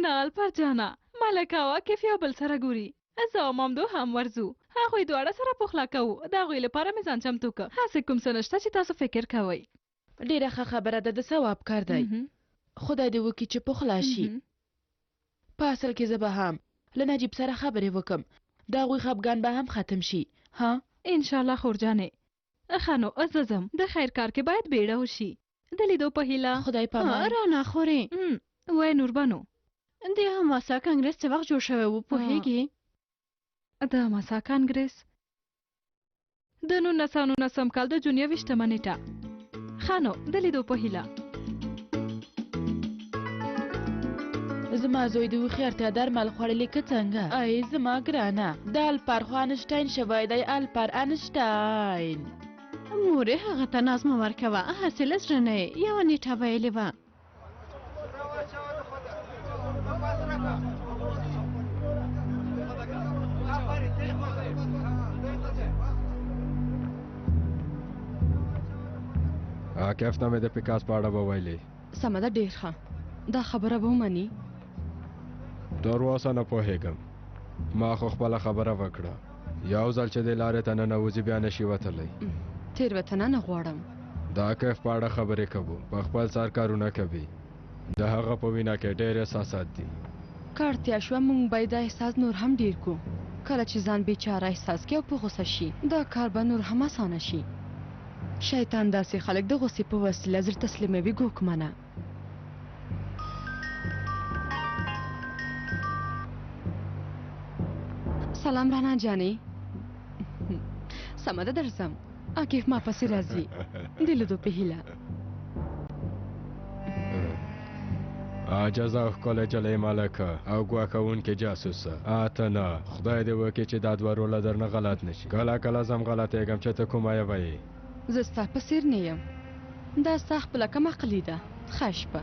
نال پر جانا ملکاوه کیف یو بل سره ګوري زه او مامدو هم ورځو هغوی دواړه سره پخلا کوو د هغوی لپاره مې ځان چمتو که هسې کوم څه نشته چې تاسو فکر کوئ ډېره ښه خبره ده د ثواب کار دی خدای دې وکړي چې پخلا شي په اصل کې زه به هم له نجیب سره خبرې وکم د هغوی خفګان به هم ختم شي ها انشاءالله خورجانې ښه نو زه ځم د خیر کار کې باید بیړه وشي د لیدو په هیله خدای پامان رانه خورې وای نوربانو د حماسه کانګرس څه وخت جوړ شوی و پوهېږې د حماسه کانګرس د 1919 کال د جون 21 نیټه ښه نو د لیدو په هیله زما زوی د هوښیارتیا درمل خوړلې که څنګه ای زما ګرانه د الپر خو انشټاین شوی دی الپر انشټاین مورې هغه ته ناز مه ورکوه هسې له زړه نه یې یوه نیټه ویلې وه کیف نه مې د پیکاس په اړه وویلې سمه ده ډېر ښه دا خبره به ومني تر اوسه نه پوهېږم ما خو خپله خبره وکړه یو ځل چې دې لارې ته ننوځي بیا نشي وتلی تېروتنه نه غواړم دا کیف په اړه خبرې کوو په خپل سر کارونه کوي د هغه په وینا کې ډېر احساسات دي که اړتیا شوه موږ باید دا احساس نور هم ډېر کړو کله چې ځان بیچاره احساس کړي او په غوسه شي دا کار به نور هم اسانه شي شیطان داسې خلک د غوسې په وسیله زړه تسلیموي ګوکمنه سلام رانا جانې سمه ده درځم عاکف ما پسې راځي د لیدو په هیله عاجزه او ښکلی جلۍ ملکه او ګواښونکې جاسوسه اته نه خدای دې وکړي چې دا دوه روله درنه غلط نه شي کله کله زه هم غلطېږم چې ته کومه یوه یې زه ستا په څېر نه یم دا ستا خپله کم عقلي ده ښه شپه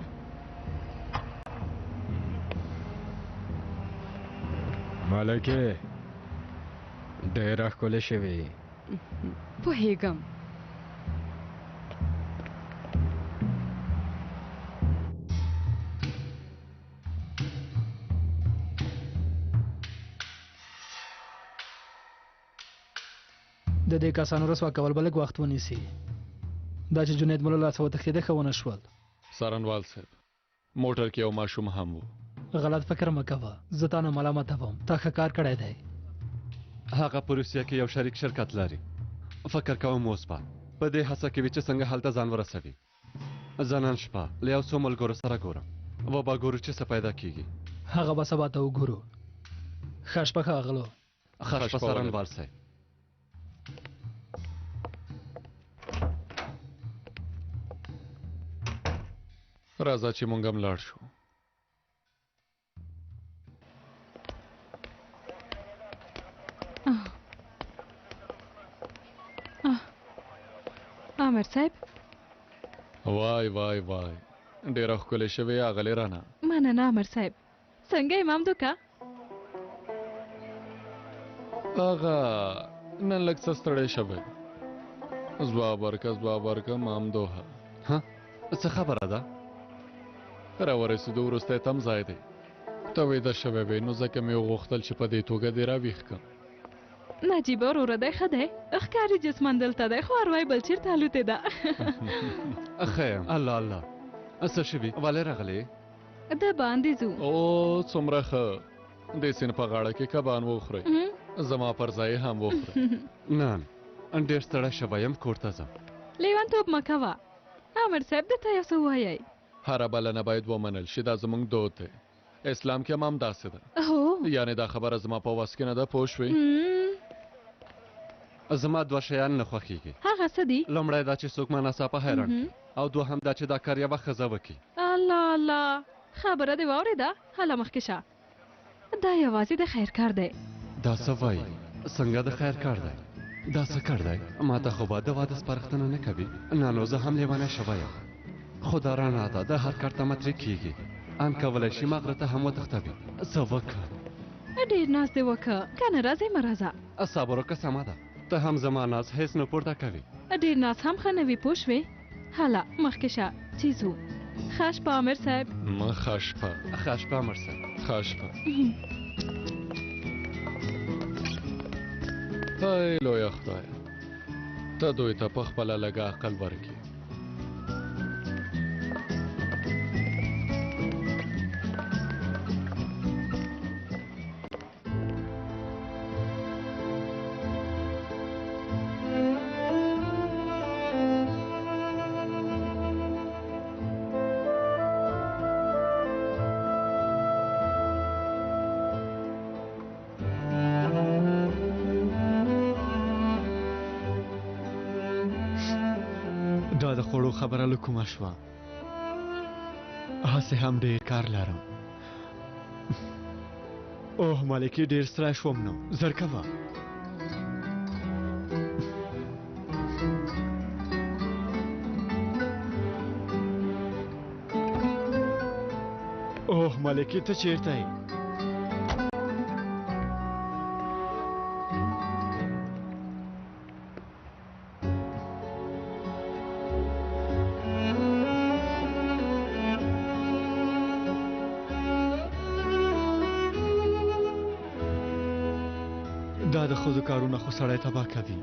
ملکې ډېره ښکلې شوې پوهېږم د دې کسانو رسوا کول به لږ وخت ونیسي دا چې جنید مولا لاسه وتښتېده ښه ونه شول څارنوال صاحب موټر کې یو ماشوم هم و غلط فکر مه کوه زه تا نه ملامته وم تا ښه کار کړی دی هغه په روسیه کې یو شریک شرکت لري فکر کوم اوس به په دې هڅه کوي چې څنګه هلته ځان ورسوي زه نن شپه له یو څو ملګرو سره ګورم و به ګورو چې څه پیدا کیږي هغه به سبا ته وګورو ښه شپه ښاغلو ښه شپه څارنوال صاحب راځه چې مونږ هم لاړ شو عامر صاحب وای وای وای ډېره ښکلې شوې اغلې رانه مننه عامر صاحب څنګه یې مامدو که هغه نن لږ څه ستړی شوی ځواب ورکه مامدوه ها څه خبره ده راورسېدو وروستی تم ځای دی ته ویده شوی وې نو ځکه مې وغوښتل چې په دې توګه دې راویښ کړم نجیب وروره دی ښه دی ښکاري جسمن دلته دی خو اروايي بل چېرته الوتې ده ښه یم الله الله څه شوي ولې راغلې د باندې ځو او څومره ښه دې سیند په غاړه کې کبان وخورئ زما پر ځای هم وخورئ نن ډېر ستړی شوی یم کور ته ځم لیونتوب مه کوه عامر صاحب درته یو څه ووایئ هره بلنه باید ومنل شي دا زموږ دود دی اسلام کې هم داسې ده یعنې دا خبره زما په وس کې نه ده پوه شوې زما دوه شیان نه خوښېږي هغه څه دي لومړی دا چې څوک ما ناڅاپه حیران کړي او دوهم دا چې دا کار یوه ښځه وکړي الله الله خبره دې واورېده هله مخکې شه دا یوازې د خیر کار دی دا څه وایي څنګه د خیر کار دی دا څه کار دی ما ته خو به د واده سپارښتنه نه کوي نه نو زه هم لیونی شوی یم خو دا رڼا ده د هر کار ته مترې کېږي ان کولی شي ما غره ته هم وتښتوي څه وکړه ډېر ناز دې وکړه که نه راځې مه راځه صبر وکړه سمه ده ته هم زما ناز هېڅ نه پورته کوي ډېر ناز هم ښه نه وي پوه شوې هله مخکې شه چې ځو ښه شپه عامر صاحب ښه شپه امر صاحب ښه شپه ای لویه خدایه ته دوی ته په خپله لږه عقل ورکړي دا د خوړو خبره له کومه شوه هسې هم ډېر کار لرم اوه ملکې ډېر ستړی شوم نو زر کوه اوه ملکې ته چېرته یې دا د ښځو کارونه خو سړی تباه کوي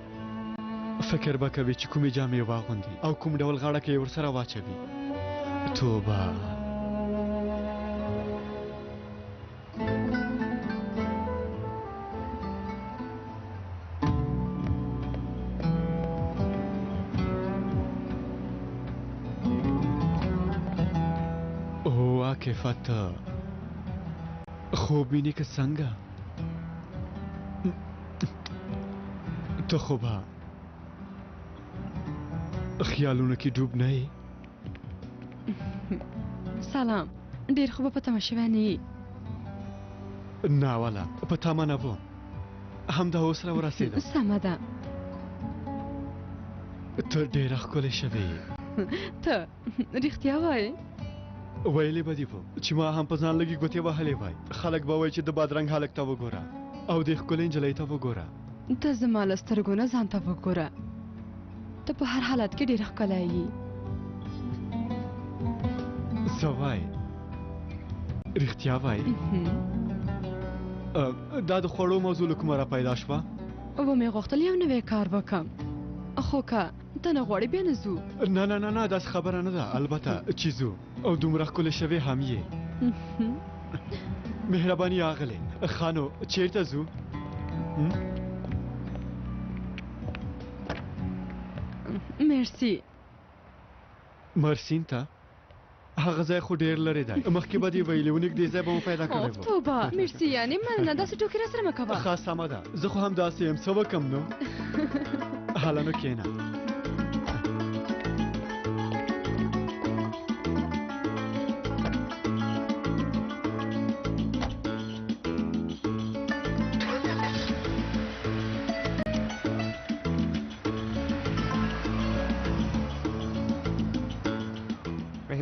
فکر به کوي چې کومې جامې واغوندي او کوم ډول غاړه کې یې ورسره واچوي توبه اوه عاکفه ته خوب وینې که څنګه ته خو به خیالونو کې ډوب نه یې سلام ډېر خو به په تمه شوی نه یې نه والا په تمه نه وم همدا اوس را ورسېدم سمه ده ته ډېره ښکلې شوې یې ته رښتیا وایې ویلې به دې وم چې ما هم په ځان لږې ګوتې وهلې وای خلک به وایي چې د بادرنګ هلک ته وګوره او دې ښکلې نجلۍ ته وګوره ته زما له سترګو نه ځان ته وګوره ته په هر حالت کې ډېره ښکلی یې څه وایې رښتیا وایې دا د خوړو موضوع له کومه را پیدا شوه ومې غوښتل یو نوی کار وکړم خو که ته نه غواړې بیا نه ځو نه نه نه نه داسې خبره نه ده البته چې ځو او دومره ښکلې شوې هم یې مهرباني اغلې خانو چیرته ځو مرسی مرسین ته هغه ځای خو ډېر لرې دی مخکې به دې ویلې و نږدې ځای به مو پیدا کړی و توبه مرسی یعنې مننه داسې ټوکې راسره مه کوه ښه سمه ده زه خو هم داسې یم څه وکړم نو هله نو کښېنه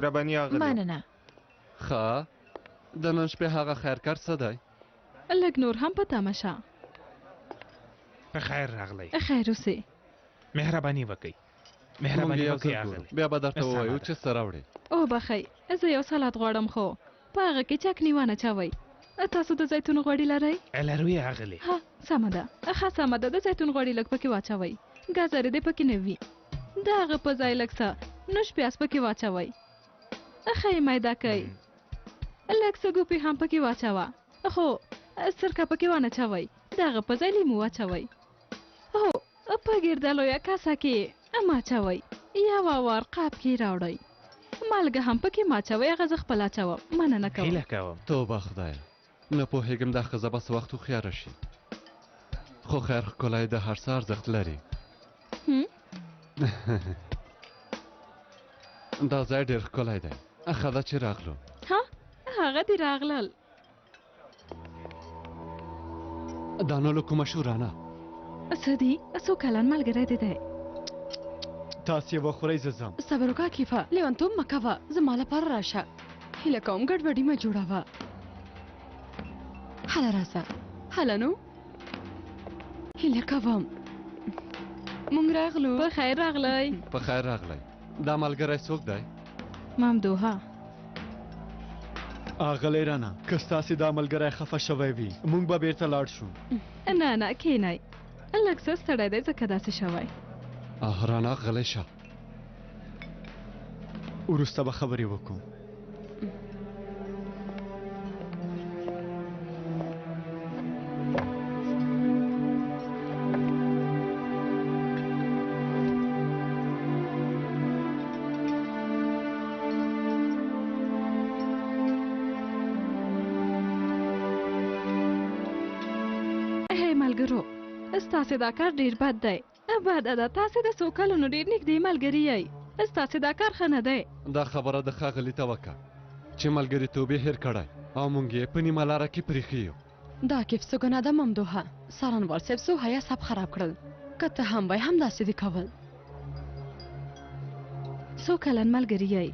مهرباني اغلې مننه ښه د نن شپې هغه خیرکار څه دی لږ نور هم په تمه شه په خیر راغلی خیر اوسې مهرباني وکړئ موږ مهرباني یو وکړئ ځل ګورو اغلې بیا به درته سمه ووایو ده. چې څه راوړې او بخی زه یو سلاد غواړم خو په هغه کې چکني وانه چوئ تاسو د زیتون غوړي لرئ الروي اغلې ها سمه ده ښه سمه ده د زیتون غوړي لږ پکې واچوئ ګازرې دې پکې نه وي د هغه په ځای لږ څه نوش پیاز پکې واچوئ ښه یې میده کوئ لږ څه ګوپي هم پکې واچوه خو سرکه پکې وانه چوئ د هغه په ځای لیمو واچوئ هو په ګرده لویه کاسه کې ام اچوئ یوه وار قاب کې راوړئ مالګه هم پکې ماچوئ هغه زه خپله اچوم مننه کوم هیله کوم توبه خدایه نه پوهېږم دا ښځه به څه وخت هوښیاره شي خو خیر ښکلی د هر څه ارزښت لري دا ځای ډېر ښکلی دی ښه ده چې راغلو ها هغه دې راغلل دا نو له کومه شورانه څه دي څو کلن ملګری دې دی تاسې یې وخورئ زه ځم صبر وکړه کیفه لیونتوب مه کوه زما لپاره راشه هیله کوم ګډوډي مه جوړوه هله راځه هله نو هیله کوم مونږ راغلو. په خیر راغلی. په خیر راغلی. دا ملګری څوک دی؟ ممدوحه. اغلی رانه که ستاسې دا ملګری خفه شوی وي موږ به بیرته لاړ شو. نه نه کښېنئ. لږ څه ستړی دی ځکه داسې شوی. رانه غلی شه. وروسته به خبرې وکړو. ملګرو ستاسې دا کار ډیر بد دی. بده ده تاسې د څو کلونو ډیر نږدې ملګري یئ. ستاسې دا کار ښه نه دی. دا خبره د ښاغلي ته وکړه چې ملګریتوب یې هېر کړی او موږ یې په نیمه لاره کې پرېښي یو. دا کیف څه ګناه ده ممدوحه؟ څارنوال صاحب څو حیا سب خراب کړل. که ته هم وای همداسې دې کول. څو کلن ملګري یئ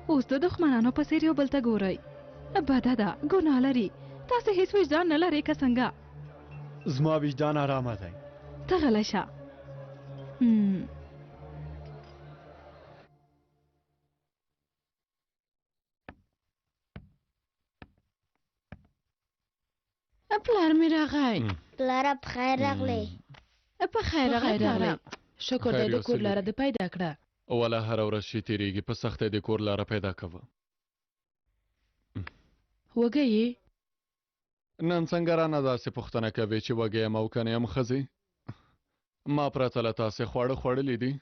اوس د دښمنانو په څېر یو بل ته ګورئ. بده ده ګناه لري. تاسې هیڅ وجدان نه لرئ که څنګه؟ زما وجدان آرامه دی. ته غلی شه. پلار مې راغی. پلاره په خیر راغلی. په خیر راغلی. شکر دی د کور لاره دې پیدا کړه. ولا هره ورځ چې تېرېږي په سختۍ د کور لاره پیدا کوه. وږی یې؟ نن څنګه رانه داسې پوښتنه کوې چې وږی یم او که نه یم ښځې؟ ما پرته له تاسې خواړه خوړلي دي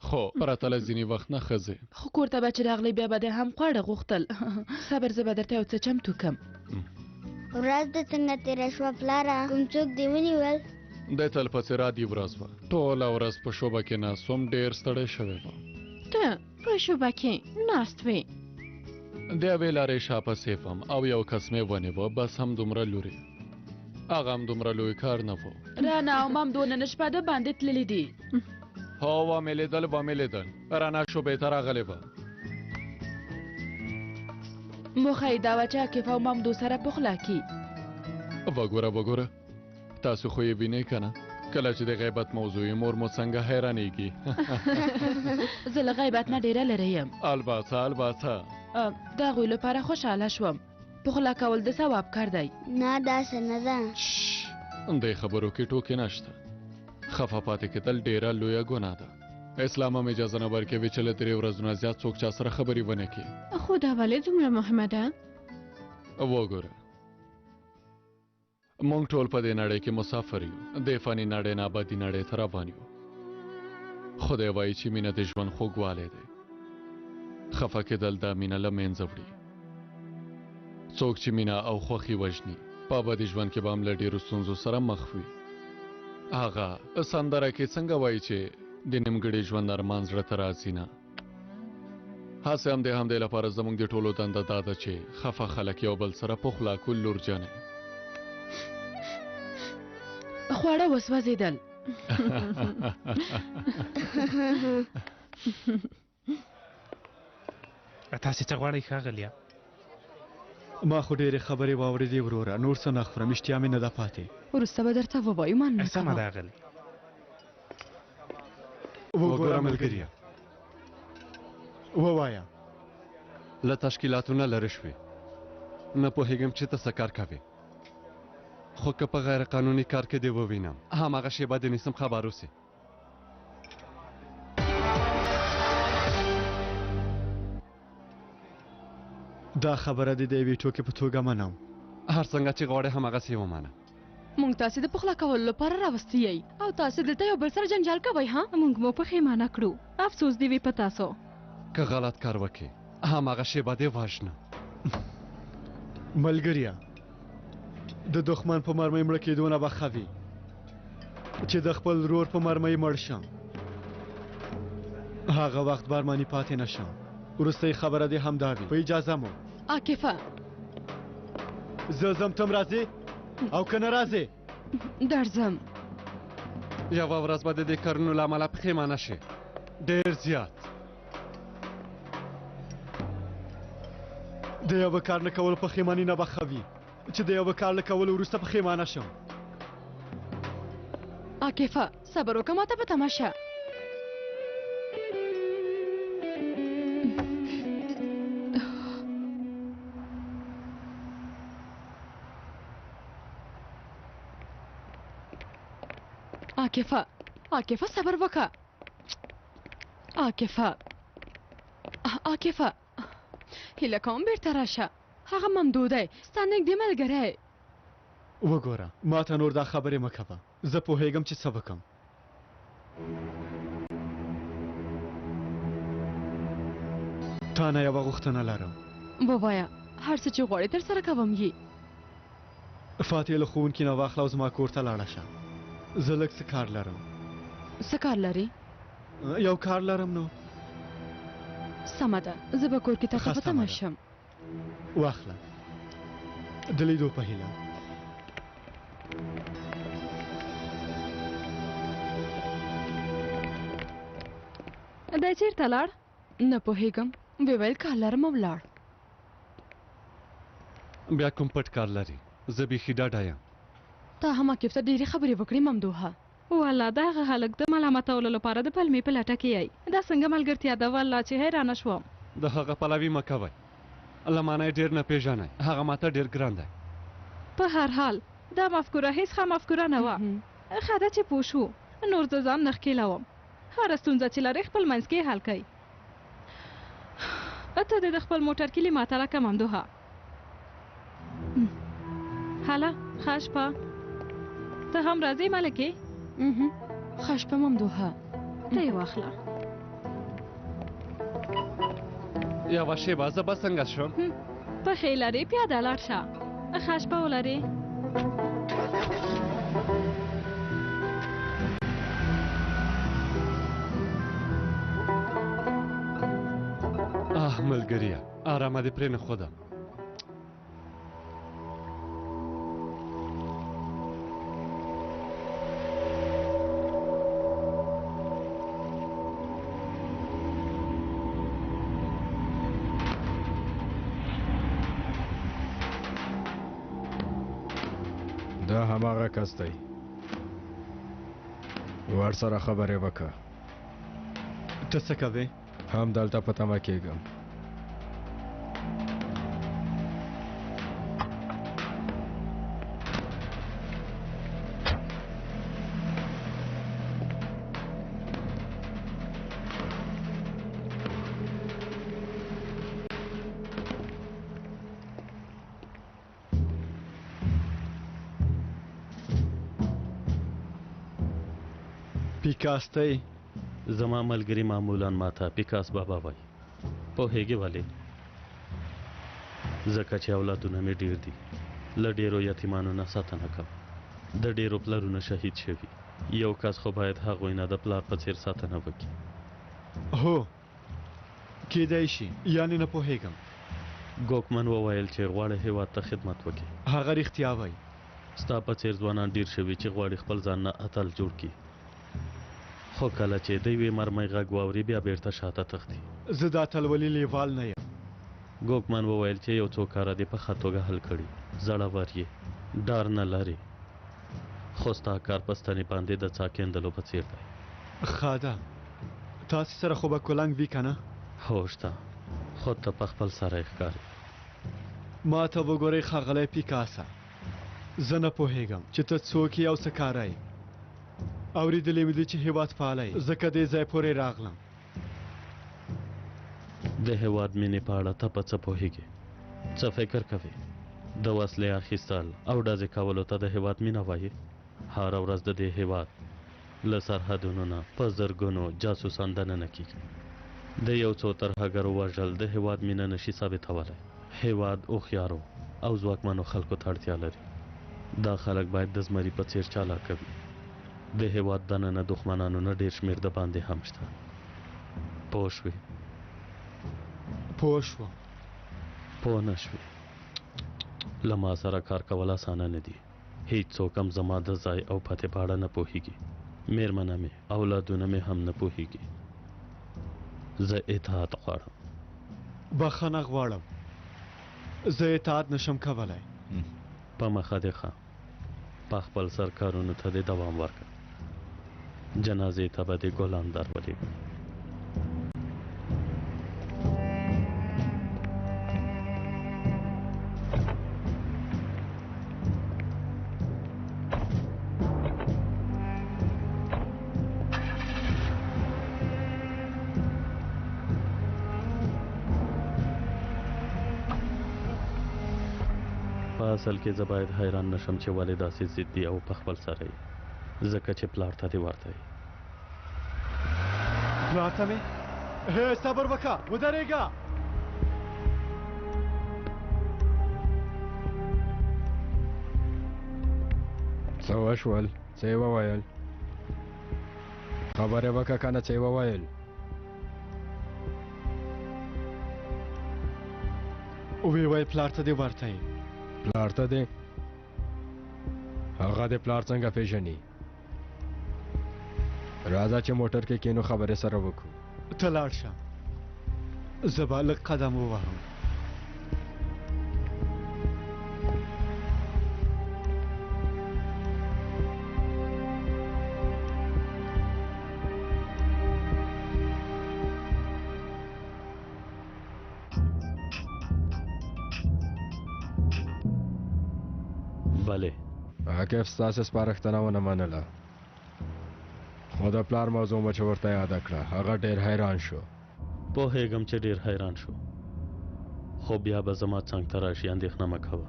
خو پرته له ځینې وخت نه ښځې. خو کور ته به چې راغلی بیا به دې هم خواړه غوښتل. صبر زه به درته یو څه چمتو کم. ورځ دې څنګه تېره شوه پلاره؟ کوم څوک دې ونیول؟ د تل پسې رادي ورځ وه. ټوله ورځ په شوبه کې ناست وم. ډېر ستړی شوی وم. ته په شوبه کې ناست وې؟ د یوې لارې شاپسې وم او یو کس مې ونیوه. بس هم دومره لورې. هغه هم دومره لوی کار نه و. رانه او ممدو نن شپه د باندې تللي دي. هو ومې لیدل. رانه شوبې ته راغلې وه. موخه یې دا وه چې عاکف او ممدو سره پخلا کي. وګوره تاسو خو یې وینئ که نه؟ کله چې د غیبت موضوع مور مو څنګه حیرانېږي. زه له غیبت نه ډېره لرې یم. البته د هغوی لپاره خوشحاله شوم. پخلا کول د ثواب کار دی. نه داسې نه ده. دې خبرو کې ټوکې نشته. خفه پاتې کېدل ډېره لویه ګناه ده. اسلام هم اجازه نه ورکوي چې له 3 ورځو نه زیات څوک چا سره خبرې ونه کړي. خو دا ولې دومره مهمه ده؟ وګوره موږ ټول په دې نړۍ کې مسافر یو. د فاني نړۍ نه ابدي نړۍ ته روان یو. خدای وایي چې مینه د ژوند خوږوالی دی. خفه کېدل دا مینه له منځه وړي. څوک چې مینه او خوښي وژني په ابدي ژوند کې به هم له ډېرو ستونزو سره مخ وي. هغه سندره کې څنګه وایي چې د نیمګړي ژوند ارمان زړه ته راځي نه. هسې هم د همدې لپاره زموږ د ټولو دنده دا ده چې خفه خلک یو بل سره پخلا کړو. لورجانې خواړه وسوځېدل. تاسې څه غواړئ ښاغلیه؟ ما خو ډېرې خبرې واورېدې وروره. نور څه نه خورم. اشتیا مې نه ده پاتې. وروسته به درته ووایو. مننه سمه ده اغلې. وګوره ملګریه ووایه. له تشکیلاتو نه لرې شوې. نه پوهېږم چې ته څه کار کوې. خو که په غیر قانوني کار کې دې ووینم هماغه شیبه دې نیسم. خبر اوسې. دا خبره دې د یوې ټوکې په توګه منم. هر څنګه چې غواړې هماغسې یې ومنه. مونږ تاسې د پخلا کولو لپاره راوستي یئ او تاسې دلته یو بل سره جنجال کوئ. ها موږ مو پښیمانه کړو. افسوس دې وي په تاسو. که غلط کار وکړې هماغه شیبه دې وژنه. ملګریه د دښمن په مرمۍ مړه کېدو نه به ښه وي چې د خپل ورور په مرمۍ مړ شم. هغه وخت برمني پاتې نه شم. وروستۍ خبره دې همدا وي. په اجازه مو عاکفه زه ځم. تم راځې او که نه راځې؟ درځم. یوه ورځ به د دې کارونو له امله پښیمانه شې. ډېر زیات. د یوه کار نه کول پښیماني نه به ښه وي چې د یوه کار له کولو وروسته پښیمانه شم. عاکفه صبر وکړه. ماته په تماشه عاکفه صبر وکړه. عاکفه هیله کوم بیرته راشه. هغه ممدو دی، ستا نږدې ملګری. وګوره ما ته نور دا خبرې مه کوه. زه پوهیږم چې څه وکړم. تا نه یوه غوښتنه لرم. ووایه، هر څه چې غواړې در سره کوم یې. فاتحې له ښوونکي نه واخله او زما کور ته لاړه شه. زه لږ څه کار لرم. څه کار لرې؟ یو کار لرم نو. سمه ده، زه به کور کې تا ته په تمه شم. واخله. د لیدو په هیله. دی چېرته لاړ؟ نه پوهېږم، ویل کار لرم او ولاړ. بیا کوم پټ کار لري؟ زه بیخي ډاډه یم. تا هم عاکف ته ډېرې خبرې وکړې ممدوحه. والله د هغه هلک د ملامتولو لپاره د پلمې په لټه کې یی. دا څنګه ملګرتیا ده والله چې حیرانه شوم. د هغه پلوي مه کوئ. لمانه یې ډېر نه پیژنئ. هغه ماته ډېر ګران دی. په هر حال دا مفکوره هیڅ ښه مفکوره نه وه. ښه ده چې پوه شو. نور زه ځان نه ښکېلوم. هره ستونزه چې لرې خپل منځ کې حل کوئ. ته دې د خپل موټر کلي ماته راکړه ممدوحه. هله ښه شپه. ته هم راځې ملکې؟ ښه شپه ممدوحه. ته یې واخله. یوه شېبه زه به څنګه شم؟ پښې لرې پیاده لاړ شه. ښه شپه ولرې. ملګریه آرامه دې پرې نه خوده. دا هماغه کس دی. ورسره خبرې وکړه. ته څه کوې؟ هم دلته په تمه کېږم. پیکاس ته زما ملګری معمولا ماته پیکاس بابا وای. پوهېږې ولې؟ ځکه چې اولادونه مې ډېر دي. له ډېرو یتیمانو نه ساتنه کوم. د ډېرو پلرونه شهید شوي. یو کس خو باید هغوی نه د پلار په څېر ساتنه وکړي. هو کېدای شي، یعنې نه پوهېږم. ګوکمن وویل چې غواړي هېواد ته خدمت وکړي. هغه رښتیا وایي. ستا په څېر ځوانان ډېر شوي چې غواړي خپل ځان نه اتل جوړ کړي. خو کله چې د یوې مرمۍ غږ واوري بیا بیرته شاته تښتي. زه د اتلولي لیوال نه یم. ګوکمن وویل چې یو څو کاره دې په ښه توګه حل کړي. زړور یې، ډار نه لرې. خو ستا کار په ستنې باندې د څا کیندلو په څېر دی. ښه ده. تاسې سره خو به کلنګ وي که نه؟ هو شته، خو ته په خپل سره یې ښکارې. ما ته وګورئ ښاغلی پیکاسه. زه نه پوهېږم چې ته څوک یې او څه کاره یې. اورېدلې مې دي چې هېواد پالی، ځکه دې ځای پورې راغلم. د هېواد مینې په اړه ته په څه پوهېږې؟ څه فکر کوې؟ د وسلې اخیستل او ډزې کولو ته د هېواد مینه وایي؟ هره ورځ د دې هېواد له سرحدونو نه په زرګونو جاسوسان دننه کېږي. د یو څو ترهګرو وژل د هېواد مینه نشي ثابتولی. هېواد هوښیارو او ځواکمنو خلکو ته اړتیا لري. دا خلک باید د زمري په څېر چالاک وي. د هېواد دننه دښمنانو نه ډېر شمېر د باندې هم شته. پوه شوې؟ پوه شوم. پوه نه شوې. له ما سره کار کول اسانه نه دي. هیڅ څوک هم زما د ځای او پتې په اړه نه پوهېږي. مېرمنه مې، اولادونه مې هم نه پوهېږي. زه اطاعت غواړم. بخښنه غواړم. زه اطاعت نشم کولی. په مخه دې ښه. په خپل سر کارونو ته دې دوام ورکړه. جنازې ته به دې ګلان درولېږم. په اصل کې زه باید حیران نشم چې ولې داسې ضدي او په خپل سره یې ځکه چې پلار ته دې ورته یې پلار ته مې هې صبر وکړه ودرېږه څه وشول څه یې وویل خبرې وکړه که نه څه یې وویل ویې ویل پلار ته دې ورته یې پلار ته دې هغه د پلار څنګه پیژني راځه چې موټر کې کینو خبرې سره وکړو ته لاړ شه زه به لږ قدم ووهم بله عاقف ستاسې سپارښتنه ونه منله خو د پلار موضوع مو چې ورته یاده کړه هغه ډېر حیران شو پوهېږم چې ډېر حیران شو خو بیا به زما څنګ ته راشي اندېښنه مه کوه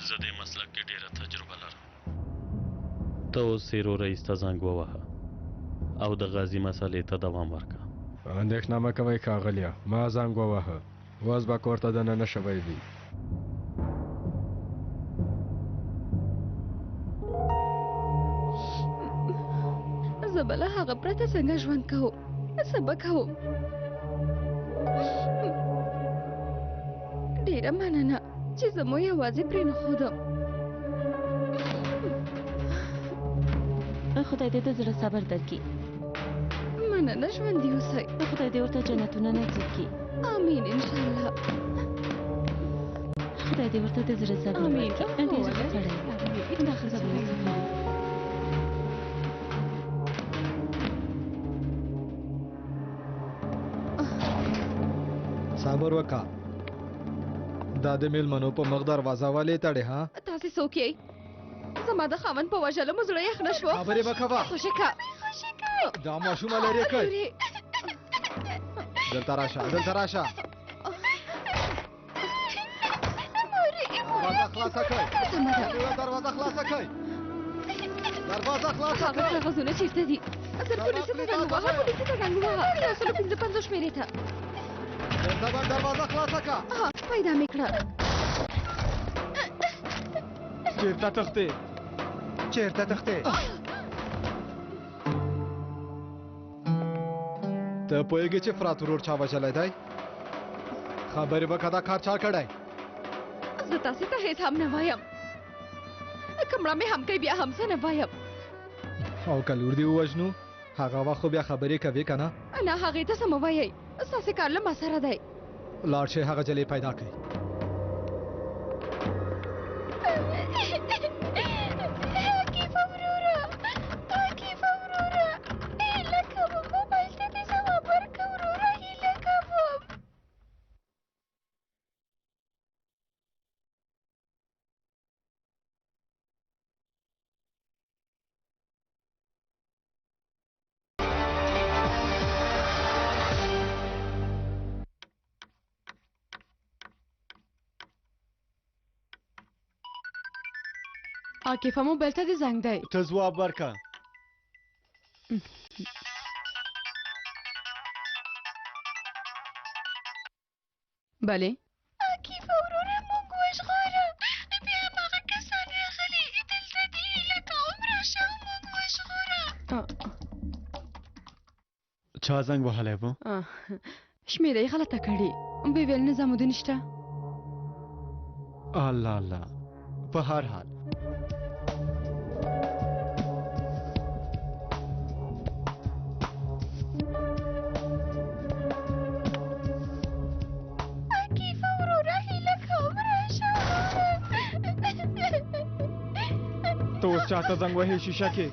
زه دې مسلک کې ډېره تجربه لرم ته اوس سیرو رئیس ته زنګ ووهه او د غازي مسئلې ته دوام ورکړه اندېښنه مه کوئ ښاغلیه ما زنګ ووهه اوس به کور ته دننه شوی وي زه به له هغه پرته څنګه ژوند کوم څه به کوم ډېره مننه چې زه مو یوازې پرېنښودم خدای دې د زړه صبر درکړي مننه ژوندي اوسئ خدای دې ورته جنتونه نصیب کړي آمین انشاءالله خدای دې ورته د زړه صبر آمین ورکړي ډېر ښه سړی دی دا ښه سړی دی صبر وکړه دا د میلمنو په مخ دروازه ولې تړې ها تاسې څوک یئ زما د خاوند په وژلو مو زړه یخ نه شو خبرې مه کوه خوشکه دا ماشومه لرې کړ دلته راشه دلته راشه دروازه خلاصه کړئ دروازه خلاصه کړئ دروازه خلاصه هغه کړئ کاغذونه چیرته دي زر پولیسو ته زنګ ووهه پولیسو ته زنګ ووهه 155 شمېرې ته زبر دروازه خلاصه کړه پیدا مې کړه چیرته تښتې چیرته تښتې ته پوهېږې چې فرات ورور چا وژلی دی خبرې وکړه دا کار چا کړی زه تاسې ته هېڅ هم نه وایم که مړه مې هم کوي بیا هم څه نه وایم او که لور دې ووژنو هغه وخت خو بیا خبرې کوې که نه نه هغې ته څه مه وایئ ستاسې کار له ما سره دی لاړ شئ هغه جلې پیدا کړئ عاقفه وروره عاقفه وروره هیله کوم موبایل ته دې ځواب ورکړه وروره هیله کوم عاقفه موبایل ته دې زنګ دی ته ځواب ورکړه بلې عاقفه وروره موږ وژغوره بیا هماغه کسان راغلي دلته دي هیله کوم راشه موږ وژغوره چا زنګ وهلی و شمېره یې غلطه کړې بې ویل نظامودین شته الله الله په هر حال عاقفه وروره هیله کوم راشه ته اوس چاته زنګ وهې شیشه کې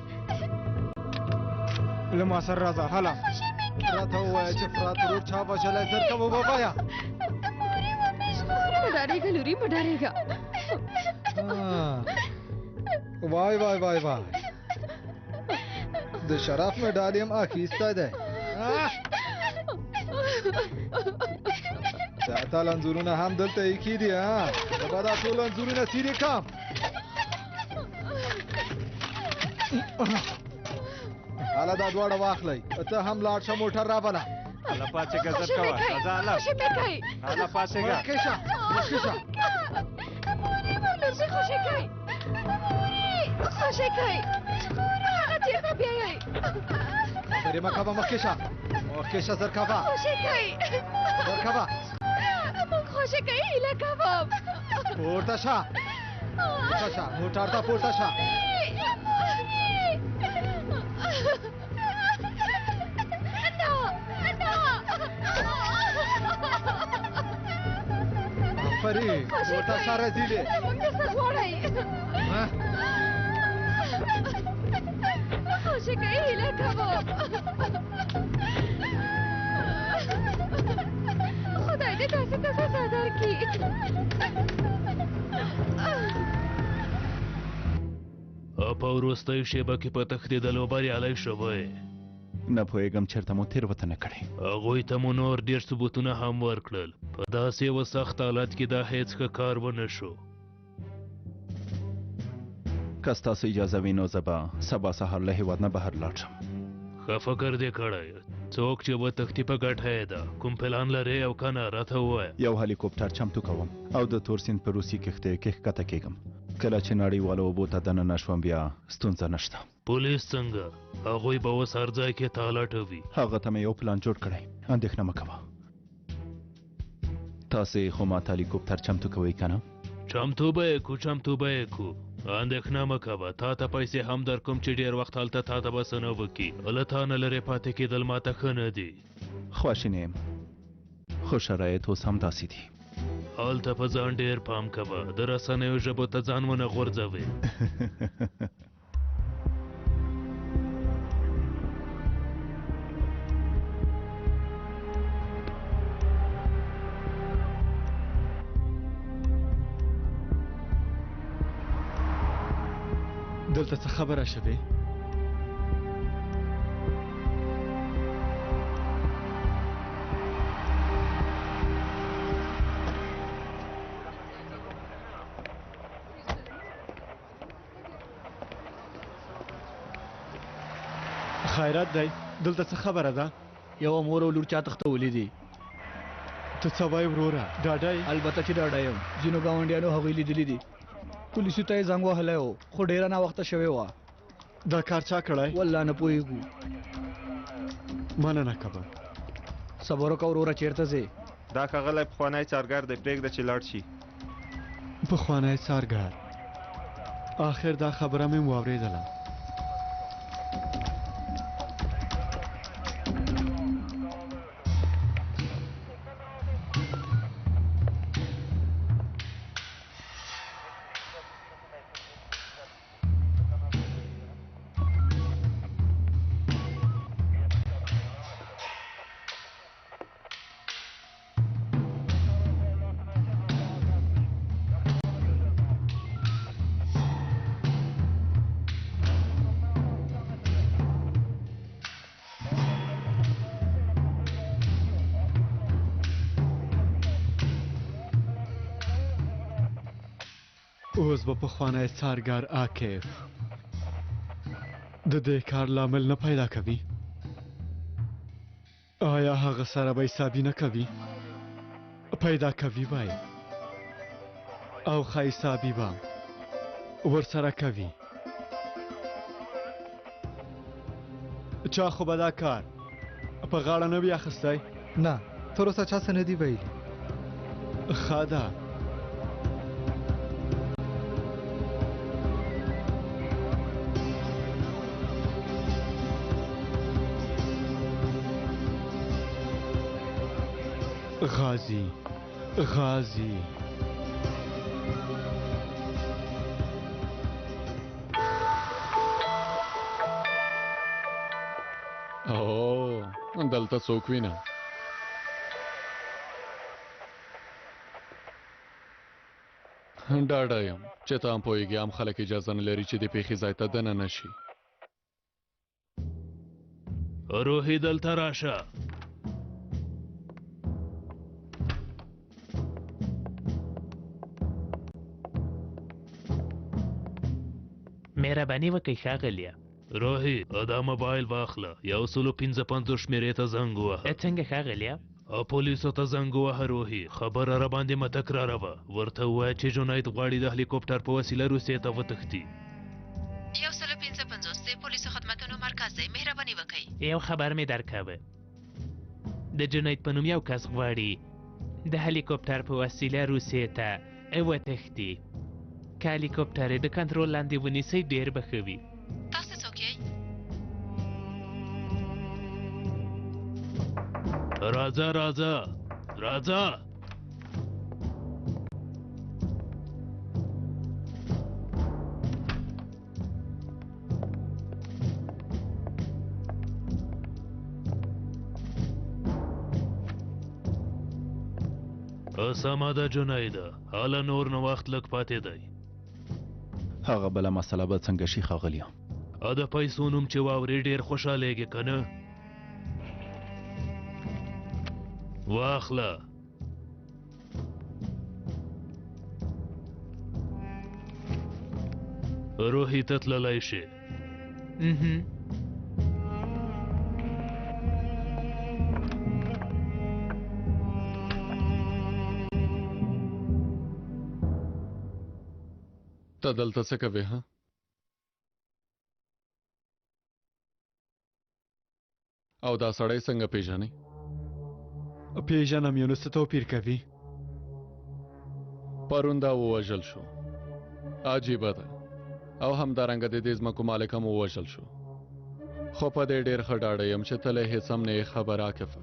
له ما سره راځه هله راته ووایه چې فرات ورور چا وژلی زر کوه ووایه مه ډارېږه لوري مه ډارېږه وای وای وای وای د شرف مډال یم اخیستی دی زیاتره انځورونه هم دلته ایښي دي ها زه به دا ټول انځورونه څیرې کړم هله دا دواړه واخلئ ته هم لاړ شه موټر رابله هله پاڅېږه زر کوه راځه هله هله پاڅېږه مخکې شه مخکې شه خبرې مه کوه مخکې شه مخکې شه زر کوه زر کوه پورته شه پورته شه موټر ته پورته شه آفرین پورته شه رزیلې خدای دې تاسو ته سزا درکړي په وروستیو شیبه کې په تښتېدلو بریالی شوی نه پوهېږم چېرته مو تېروتنه کړې هغوی ته مو نور ډېر ثبوتونه هم ورکړل په داسې یوه سخت حالت کې دا هېڅ ښه کار ونه شو که ستاسو اجازه وي نو زه به سبا سهار له هېواد نه بهر لاړ شم ښه فکر دې کړی څوک چې وتښتي په ګټه یې ده کوم پلان لرې او که نه راته ووایه یو هلیکوپټر چمتو کوم او د تور سیند په روسي کښتۍ کې ښکته کېږم کله چې نړیوالو اوبو ته دننه شوم بیا ستونزه نشته پولیس څنګه هغوی به اوس هر ځای کې تا لټوي هغه ته مې یو پلان جوړ کړی اندېښنه مه کوه تاسې خو ماته هلیکوپټر چمتو کوئ که نه چمتو به یې کړو اندېښنه مه کوه تا ته پیسې هم درکوم چې ډېر وخت هلته تا ته به څه نه وکړي له تا نه لرې پاتې کېدل ماته ښه نه دي خواشینی یم خو شرایط اوس هم داسې دي هلته په ځان ډېر پام کوه د رسنیو ژبو ته ځان ونه غورځوې دلته څه خبره شوې خیرات دی دلته څه خبره ده یوه مور او لور چا تښتولي دي ته څه وایې وروره ډاډه یې البته چې ډاډه یم ځینو ګاونډیانو هغوی لیدلي دي پولیسو ته یې زنګ وهلی و خو ډېره ناوخته شوې وه دا کار چا کړی والله نه پوهېږو مننه کوه صبر وکړه وروره چېرته ځې دا ښاغلی پخوانی څارګر دی پرېږده چې لاړ شي پخوانی څارګر آخر دا خبره مې واورېدله اوس به پخوانی څارګر عاکف د دې کار لامل نه پیدا کوي آیا هغه سره به حسابي نه کوي پیدا کوي وای او ښه حسابي به ورسره کوي چا خو به دا کار په غاړه نه وي اخیستی نه تر اوسه چا څه نه دي ویلي ښه ده غازی غازی او دلته څوک وینم ډاډه یم چې ته هم پوهېږې عام خلک اجازه نه لري چې د پېښې ځای ته دننه شي روحي دلته راشه مهرباني وکړئ ښاغلیه. روحي دا موبایل واخله، 155 شمېرې ته زنګ ووهه. څنګه ښاغلیه؟ پولیسو ته زنګ ووهه روحي، خبره را باندې مه تکراروه. ورته ووایه چې جنید غواړي د هلیکوپټر په وسیله روسیې ته وتښتي. 155 د پولیسو خدمتونو مرکز دی، مهرباني وکړئ. یو خبر مې درکاوه، د جنید په نوم یو کس غواړي د هلیکوپټر په وسیله روسیې ته وتښتي. که هلیکوپټر یې د کنټرول لاندې ونیسئ ډېر به ښه وي. تاسو څوک یئ؟ راځه راځه راځه. سمه ده جنیده، حالا نور نو وخت لږ پاتې دی. هغه بله مسله به څنګه شي ښاغلیه؟ د پیسو نوم چې واورې ډېر خوشحالیږې که نه؟ واخله. روحي ته تللی شي. ته دلته څه کوې ها؟ او دا سړی څنګه پیژنې؟ پیژنم، یو نو څه توپیر کوي؟ پرون دا ووژل شو، عجیبه ده. او همدارنګه د دې ځمکو مالک هم ووژل شو. خو په دې ډېر ښه ډاډه یم چې ته له هېڅ هم نه یې خبر عاکفه.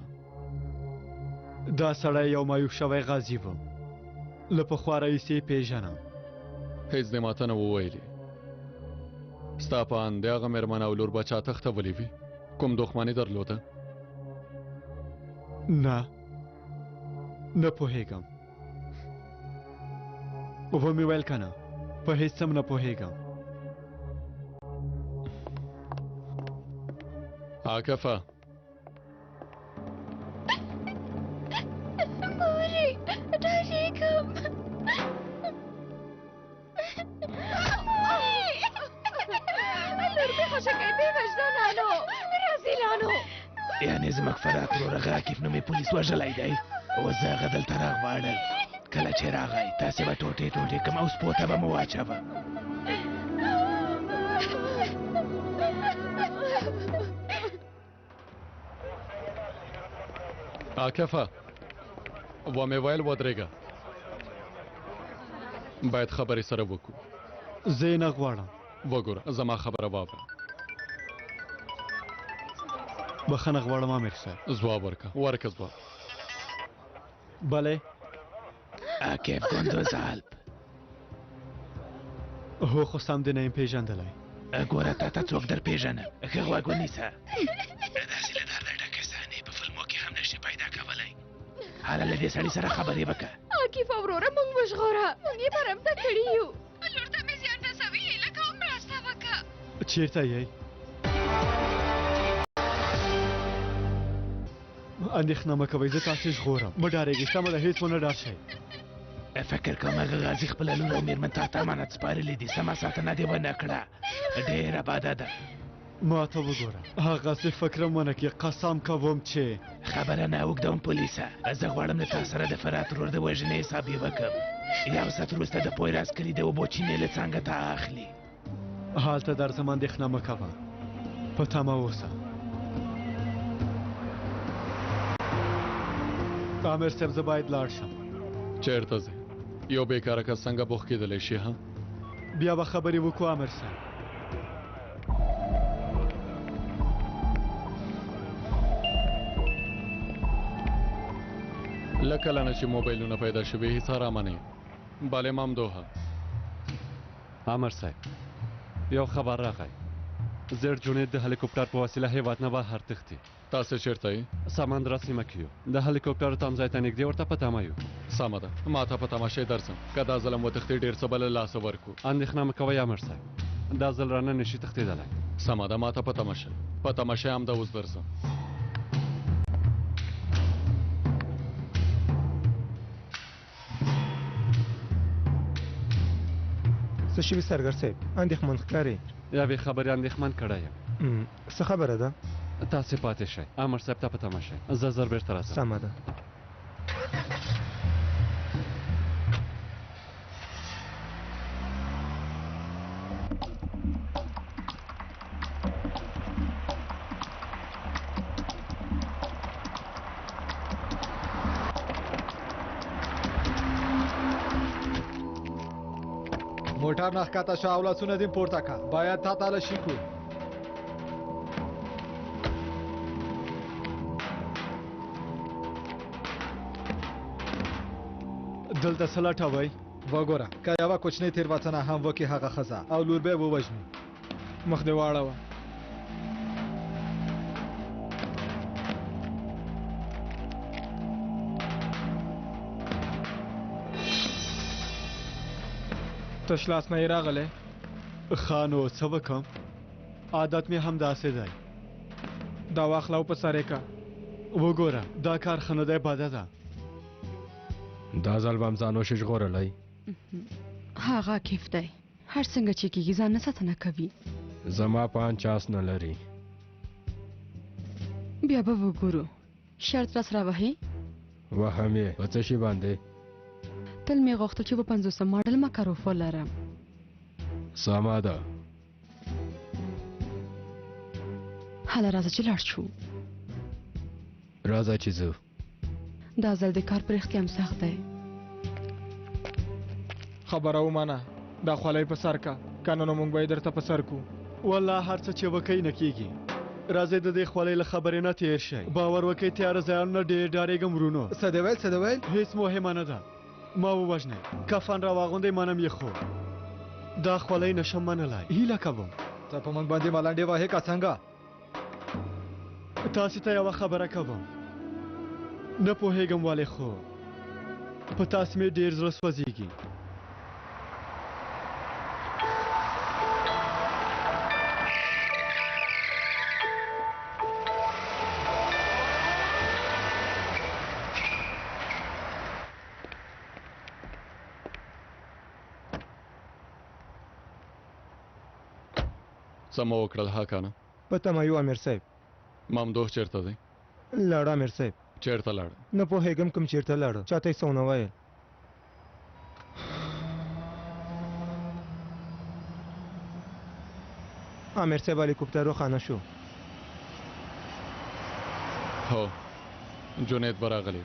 دا سړی یو مایوب شوی غازي و، له پخوا راهیسې یې پیژنم. هیڅ دې ماته نه وویلې. ستا په اند د هغه مېرمن او لور به چا تښتولې وي؟ کوم دښمني درلوده؟ نه پوهېږم. ومې ویل که نه، په هېڅ هم نه پوهېږم. عاکفه مورې ډارېږم. لور مې خوشه کوي، بې وجدانانو رازیلانو. یعنې زموږ فرات ورور هغه عاکف نومې پولیس وژلی دی. اوس زه هغه دلته راغواړل. کله چې راغی تاسې به ټوټې ټوټې کړم او سپو ته به مو واچوه. عاکفه ومې ویل ودرېږه، باید خبرې سره وکړو. زه یې نه غواړم. وګوره زما خبره واوره. بخښنه غواړم امیر صاحب. ځواب ورکه ځواب. بله عاکف ګندوز الپ. هو خو سم دې نه یم پېژندلی. ګوره تا ته څوک در پېژنم، ښه غوږ ونیسه. داسې له درده ډکې صحنې په فلمو کې هم نشي پیدا کولی. هله له دې سړي سره خبرې وکړه. عاکف وروره موږ وژغوره، موږ یې برمته کړي یو. لور ته مې زیان رسوي، هیله کوم مرسته وکړه. چیرته یې؟ اندېښنه مه کوئ، زه تاسې ژغورم. مه ډارېږئ، سمه ده، هېڅ ونه ډار شئ. فکر کوم هغه غازي خپله لور او مېرمن تا ته امانت سپارلې دي. سمه ساتنه دې ونه کړه، ډېره بده ده. ما ته وګوره، هغسې فکر هم ونه کړي. قسم کوم چې خبره نه اوږدوم پولیسه. زه غواړم له تا سره د فرات ورور د وژنې حساب یې وکړم. یو ساعت وروسته د پویر عسکري د اوبو چینې له څنګه ته اخلي. هلته درځم، اندېښنه مه کوه، په تمه اوسه. امیر صاحب زه باید لاړ شم. چیرته ځې؟ یو بېکاره کس څنګه بوخت کېدلی شي ها؟ بیا به خبرې وکړو امیر صاحب. له کله نه چې موبایلونه پیدا شوي هېڅ ارامه نه یم. بله ممدوحه. امر صاحب یو خبر راغی. زیر جنید د هلیکوپټر په وسیله هیواد نه بهر تښتي. تاسې چیرته یې؟ سمندرا سیمه کې یو. د هلیکوپټر تمځای ته نږدې ورته په تمه یو. سمه ده، ما ته په تماشې درځم. که دا ځل هم وتښتې ډېر څه به له لاسه ورکړو. اندېښنه مه کوئ امر صاحب، دا ځل رانه نشي تښتېدلی. سمه ده، ما ته په تماشې همدا اوس درځم. څه شوي سرګر صاحب اندېښمن ښکارې یوې خبرې اندېښمن کړی یم څه خبره ده تاسې پاتې شئ امر صاحب ته په تمه شئ زه زر بېرته راځم سمه ده موټر نه ښکته شه او لاسونه دې پورته کړه باید تا ته لشي کړو دلته څه لټوئ وګوره که یوه کوچنۍ تېروتنه هم وکړي هغه ښځه او لور به یې ووژني مخ دې واړوه تش لاس نه یې راغلی ښه نو څه وکړم عادت مې هم داسې دی دا واخله او په سر یې که وګوره دا کار ښه نه دی بده ده دا ځل به هم ځانوشي ژغورلی هغه کیف دی هر څنګه چې کېږي ځان نه ساتنه کوي زما پان چاس نه لري بیا به وګورو شرط را سره وهي وهم یې په څه شي باندې تل مې غوښتل چې په 500 ماډل مکروف ولرم سمه ده هله راځه چې لاړ شو راځه چې ځو دا ځل د کار په رښتیا هم سخت دی خبره ومنه دا خولۍ په سر که که نه نو موږ به یې درته په سر کړو والله هر څه چې وکئ نه کېږي راځئ د دې خولۍ له خبرې نه تېر شئ باور وکئ تیاره ځایانو نه ډېر ډارېږم ورونو څه دې ویل څه دې ویل هېڅ مهمه نه ده ما ووژنئ کفن را واغوندئ منم یې خو دا خولۍ نشم منلی هیله کوم ته په موږ باندې ملنډې وهې که څنګه تاسې ته یوه خبره کوم نه پوهېږم ولې خو په تاسې مې ډېر زړه سوځېږي څه مو وکړل ها کنه په تمه یو امیر صاحب مامدوه چېرته دی لاړه امیر صاحب چېرته لاړ نه پوهېږم کوم چېرته لاړه چاته یې څه ونه ویل امیر صاحب هلیکوپټر روښانه شو هو جنید به راغلی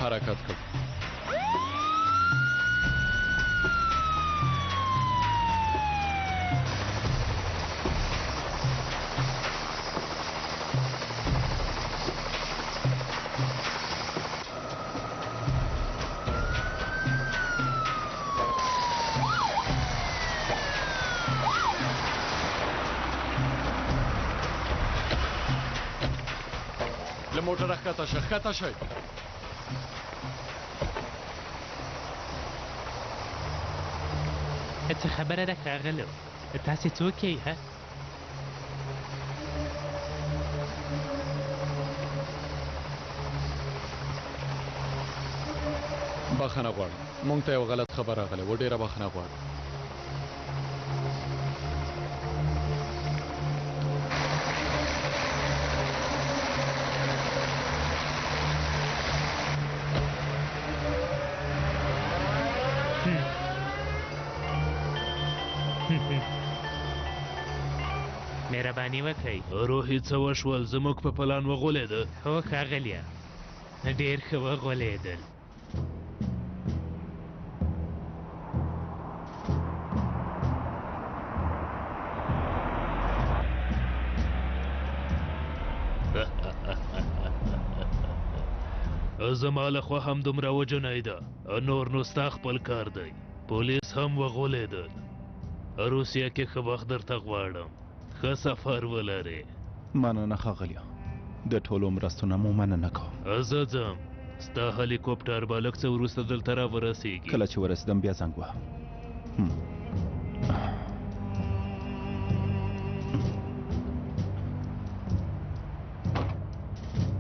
حرکت کړ له موټره ښکته شه ښکته شئ څه خبره ده ښاغلو تاسې څوک یې ها بخښنه غواړم موږ ته یو غلط خبر راغلی و ډېره بخښنه غواړم مهرباني وکئ روحي څه وشول زموږ په پلان وغولېده هو ښاغلیه ډېر ښه وغولېدل زما له خوا هم دومره وجنی ده نور نو ستا خپل کار دی پولیس هم وغولېدل روسیه کې ښه وخت درته غواړم ښه سفر ولرې مننه ښاغلیه د ټولو مرستو نه مو مننه کوم زه ځم ستا هلیکوپټر به لږ څه وروسته دلته راورسېږي کله چې ورسېدم بیا زنګ وهم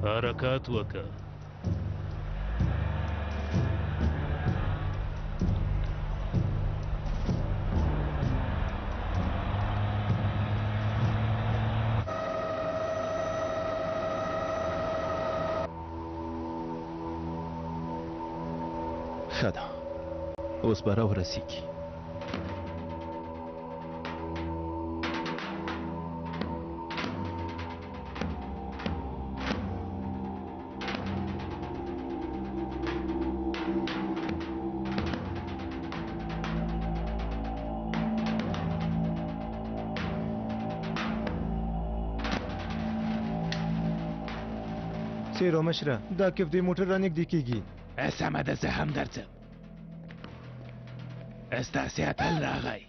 حرکات وکړه ښه ده اوس به راورسیږي سیرو مشره دا کفدې موټر را نږدې کیږي سمه ده زه هم درځم ستاسې اتل راغی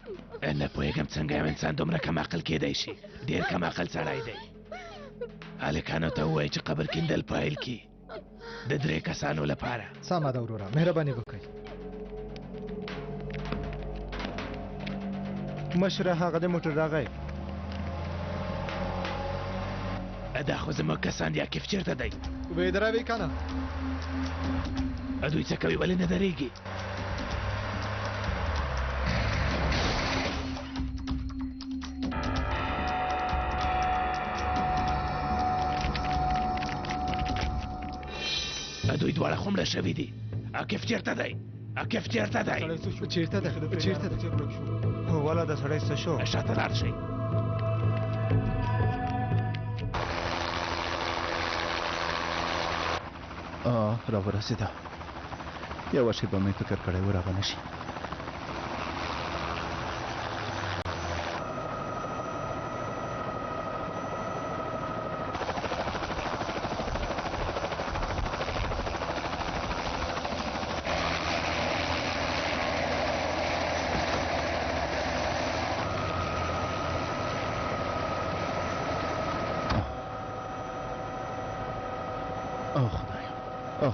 نه پوهېږم څنګه یو انسان دومره کم عقل کیدی شي ډېر کم عقل سړی دی هلکانو ته ووایي چې قبر کیندل پیل کړي د 3 کسانو لپاره سمه ده وروره مهرباني وکړئ مشره هغه د موټر راغی دا خو زموږ کسان دي عاکف چېرته دی وی دروي که نه دوی څه کوي ولې نه درېږي دوی دواړه خو مړه شوي دي عاکف چېرته دی عاکف چېرته دی چېرته ده چېرته ده والا د سړی څه شو شاته لاړ شئ راورسېده یوه شېبه مې فکر کړی و راغله شي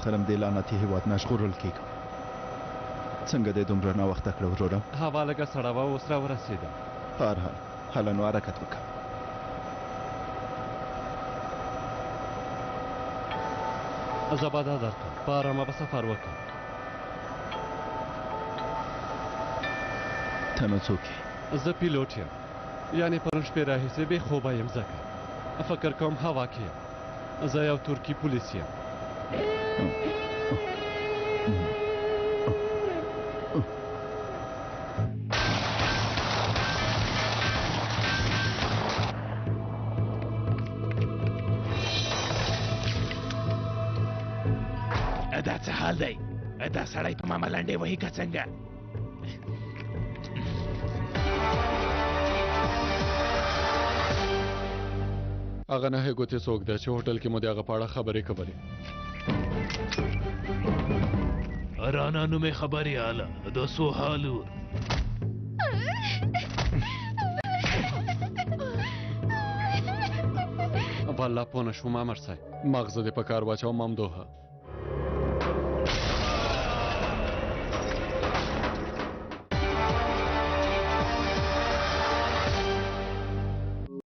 آخرم دې لعنتي هېواد نه ژغورل کېږم څنګه دې دومره ناوخته کړه وروره هوا لږه سړه وه اوس راورسېده په هر حال هله نو حرکت وکړه زه به دا درکړم په ارامه به سفر وکړم ته نو څوک یې زه پیلوټ یم یعنې پرون شپې راهیسې بې خوبه یم ځکه فکر کوم هوا کې یم زه یو ترکي پولیس یم دا څه حال دی دا سړی په ما ملنډې وهي که څنګه هغه نهې ګوتې څوک دی چې هوټل کې مو د هغه په اړه خبرې کولې رانا نومې خبرې اله د سوهالور والله پوه نه شوم امر صاحب مغزه دې په کار واچوه ممدوحه